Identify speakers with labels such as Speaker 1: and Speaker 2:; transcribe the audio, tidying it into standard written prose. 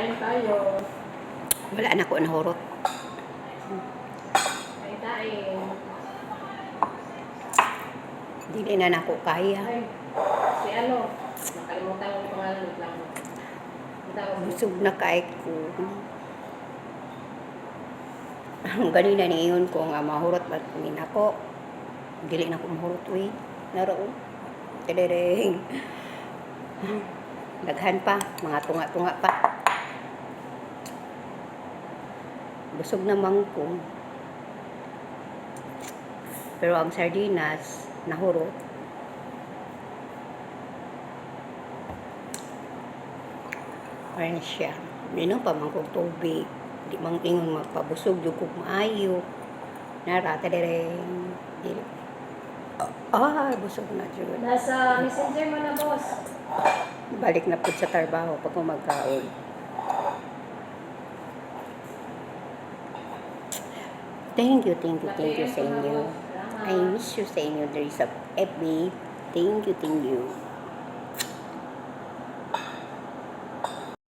Speaker 1: Kain tayo.
Speaker 2: Wala na ko nahurot.
Speaker 1: Kain.
Speaker 2: Dili na nako kaya.
Speaker 1: Ay, si ano? Nakalimutan ko yung pangalan. Wait lang.
Speaker 2: Busog na kay ko. Ganina niyon ko nga mahurot ba ni nako. Dili na ko mahurot uy. Naroon. Tedereng. Daghan pa, mga tunga-tunga pa. Busog naman ko. Pero ang sardinas, nahurot. Ayan siya. Minom pa man kong tubig. Di mang ingon magpabusog yung kong maayo. Narata direng. Busog na dyan.
Speaker 1: Nasa messenger mo na, boss.
Speaker 2: Balik na po sa trabaho pag magkaon. Thank you sa inyo. I miss you sa inyo. There is a FB. Thank you.